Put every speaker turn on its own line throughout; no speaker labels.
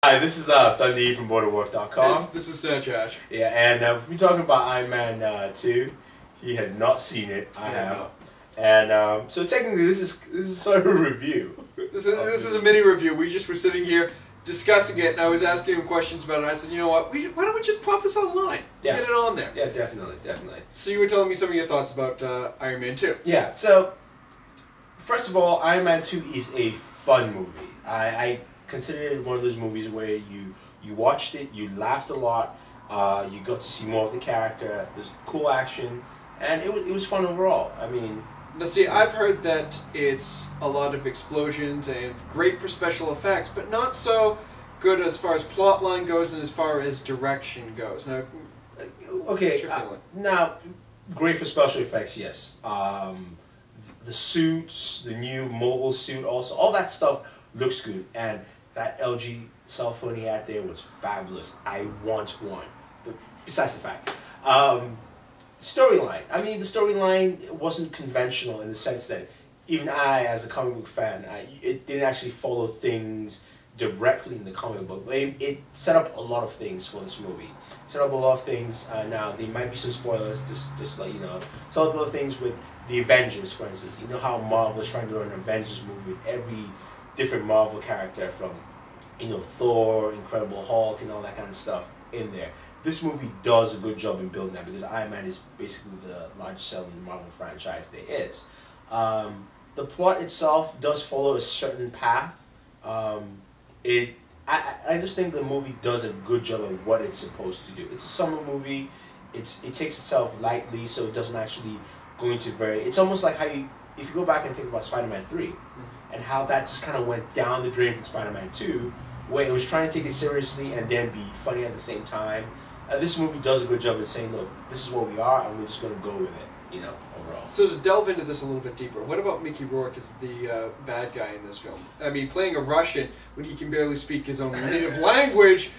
Hi, this is Dundee from Booredatwork.com.
This is Snatch Hatch.
Yeah, and we're talking about Iron Man 2. He has not seen it. I have.
No.
And so technically, this is sort of a review.
This is a mini review. We just were sitting here discussing it, and I was asking him questions about it. And I said, you know what? Why don't we just pop this online?
Yeah.
Get it on there.
Yeah, definitely.
So you were telling me some of your thoughts about Iron Man 2.
Yeah. So first of all, Iron Man 2 is a fun movie. I consider it one of those movies where you watched it, you laughed a lot, you got to see more of the character. There's cool action, and it was fun overall. I mean,
now see, I've heard that it's a lot of explosions and great for special effects, but not so good as far as plot line goes and as far as direction goes. Now,
okay, now great for special effects, yes. The suits, the new mobile suit, also all that stuff looks good, and that LG cell phone he had there was fabulous. I want one. But besides the fact, storyline. I mean, the storyline wasn't conventional in the sense that even I, as a comic book fan, it didn't actually follow things directly in the comic book. But it set up a lot of things for this movie. It set up a lot of things. Now there might be some spoilers, just let you know. Set up a lot of things with the Avengers, for instance. You know how Marvel's trying to do an Avengers movie with every different Marvel character, from Thor, Incredible Hulk, and all that kind of stuff in there. This movie does a good job in building that because Iron Man is basically the largest selling Marvel franchise there is. The plot itself does follow a certain path. I just think the movie does a good job of what it's supposed to do. It's a summer movie. It takes itself lightly, so it doesn't actually go into It's almost like how if you go back and think about Spider-Man 3, and how that just kind of went down the drain from Spider-Man 2, where it was trying to take it seriously and then be funny at the same time. This movie does a good job of saying, look, this is what we are, and we're just going to go with it, overall.
So to delve into this a little bit deeper, what about Mickey Rourke as the bad guy in this film? I mean, playing a Russian when he can barely speak his own native language,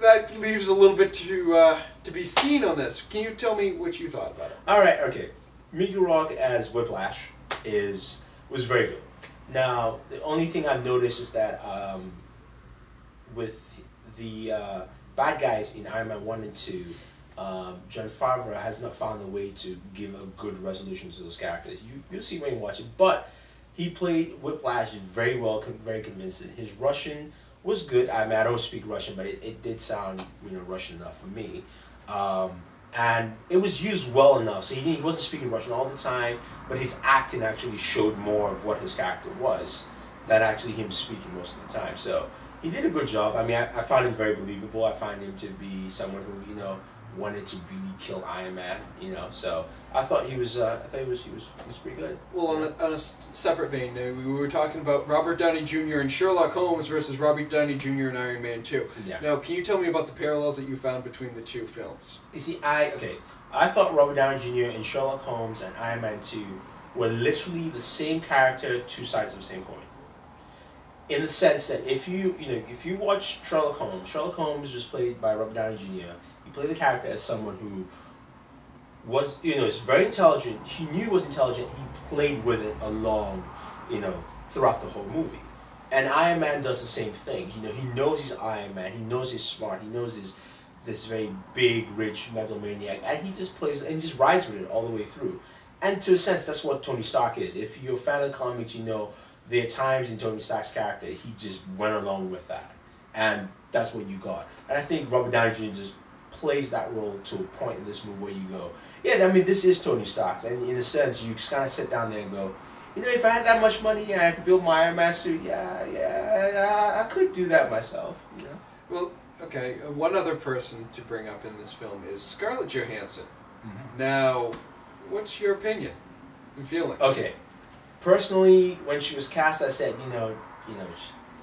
that leaves a little bit to be seen on this. Can you tell me what you thought about it?
All right, okay. Mickey Rourke as Whiplash was very good. Now, the only thing I've noticed is that with the bad guys in Iron Man 1 and 2, Jon Favreau has not found a way to give a good resolution to those characters. You'll see when you watch it, but he played Whiplash very well, very convincing. His Russian was good. I mean, I don't speak Russian, but it did sound Russian enough for me. And it was used well enough, so he wasn't speaking Russian all the time, but his acting actually showed more of what his character was than actually him speaking most of the time. So he did a good job. I mean, I found him very believable. I find him to be someone who wanted to really kill Iron Man. So I thought he was pretty good.
Well, on a separate vein, we were talking about Robert Downey Jr. and Sherlock Holmes versus Robert Downey Jr. and Iron Man 2.
Yeah.
Now, can you tell me about the parallels that you found between the two films?
You see, I thought Robert Downey Jr. and Sherlock Holmes and Iron Man 2 were literally the same character, two sides of the same coin. In the sense that if you watch Sherlock Holmes was played by Robert Downey Jr. He played the character as someone who was, is very intelligent. He knew he was intelligent. He played with it along, throughout the whole movie. And Iron Man does the same thing. He knows he's Iron Man. He knows he's smart. He knows this very big, rich megalomaniac, and he just plays and just rides with it all the way through. And to a sense, that's what Tony Stark is. If you're a fan of the comics, there are times in Tony Stark's character he just went along with that, and that's what you got. And I think Robert Downey Jr. just plays that role to a point in this movie where you go, yeah, I mean, this is Tony Stark's, and in a sense, you just kind of sit down there and go, if I had that much money, yeah, I could build my Iron Man suit, yeah, I could do that myself,
Well, okay, one other person to bring up in this film is Scarlett Johansson. Now, what's your opinion and feelings?
Okay, personally, when she was cast, I said,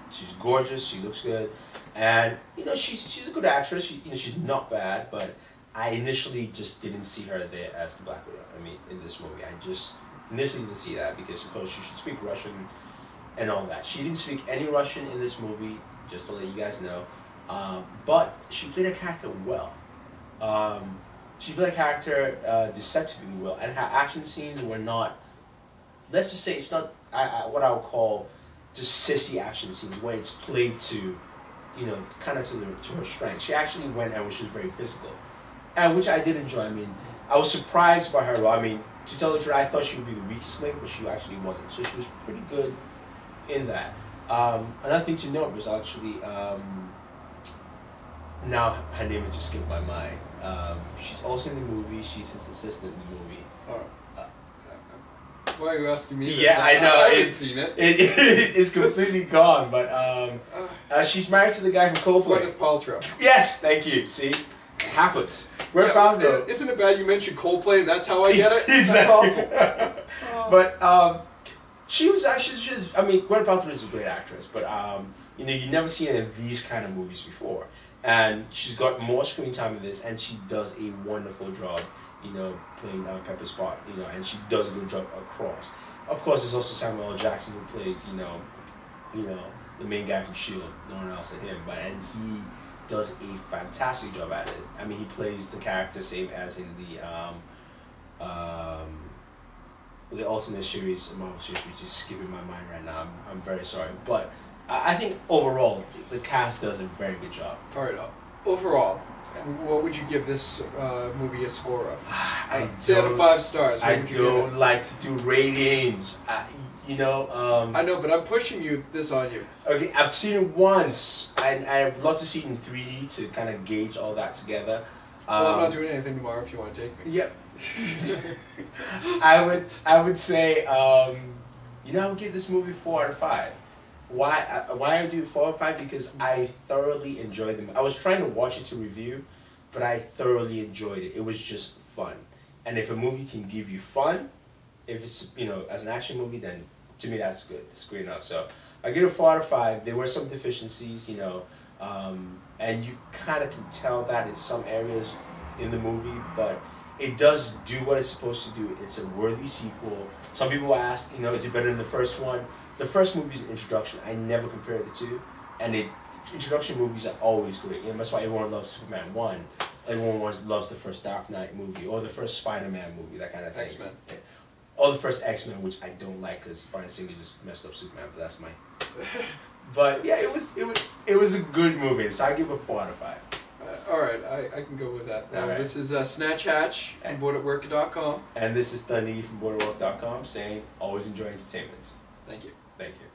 she's gorgeous, she looks good, and she's a good actress. She's not bad, but I initially just didn't see her there as the Black Widow. I mean, in this movie, I just initially didn't see that because of course she should speak Russian and all that. She didn't speak any Russian in this movie, just to let you guys know. But she played her character well. She played her character deceptively well, and her action scenes were not. Let's just say it's not what I would call just sissy action scenes where it's played to kind of to her strength. She actually went and she was very physical, and which I did enjoy. I mean, I was surprised by her. I mean, to tell the truth, I thought she would be the weakest link, but she actually wasn't. So she was pretty good in that. Another thing to note was actually, now her name has just skipped my mind. She's also in the movie. She's his assistant in the movie.
Why are you asking me this?
Yeah, I know.
I haven't seen it.
It's completely gone, but she's married to the guy from Coldplay.
Gwyneth Paltrow.
Yes, thank you. See, it happens. Gwyneth Paltrow.
Isn't it bad you mentioned Coldplay and that's how I get it?
Exactly.
That's awful.
But she was actually I mean, Gwyneth Paltrow is a great actress, but you never seen her in these kind of movies before, and she's got more screen time in this, and she does a wonderful job. Playing Pepper's part, and she does a good job across. Of course, there's also Samuel L. Jackson who plays, the main guy from S.H.I.E.L.D., no one else than him, and he does a fantastic job at it. I mean, he plays the character same as in the alternate series, Marvel series, which is skipping my mind right now. I'm very sorry, but I think overall, the cast does a very good job.
All right, overall, what would you give this movie a score of? Out of 5 stars.
I don't like to do ratings. I
know, but I'm pushing this on you.
Okay, I've seen it once, and I'd love to see it in 3D to kind of gauge all that together.
Well, I'm not doing anything tomorrow if you want to take me.
Yep. I would say, I would give this movie 4 out of 5. Why I do 4 out of 5? Because I thoroughly enjoyed them. I was trying to watch it to review, but I thoroughly enjoyed it. It was just fun. And if a movie can give you fun, if it's, as an action movie, then to me that's good. That's great enough. So I give it a 4 out of 5. There were some deficiencies, and you kind of can tell that in some areas in the movie, but it does do what it's supposed to do. It's a worthy sequel. Some people ask, is it better than the first one? The first movie's an introduction. I never compare the two, and introduction movies are always great. And that's why everyone loves Superman 1. Everyone loves the first Dark Knight movie, or the first Spider-Man movie, that kind of thing.
X-Men.
Or the first X-Men, which I don't like because Bryan Singer just messed up Superman, but that's my... But yeah, it was a good movie, so I give it a 4 out of 5.
All right, I can go with that.
All right.
This is Snatch Hatch from Booredatwork.com.
And this is Dundee from Booredatwork.com saying, always enjoy entertainment.
Thank you.
Thank you.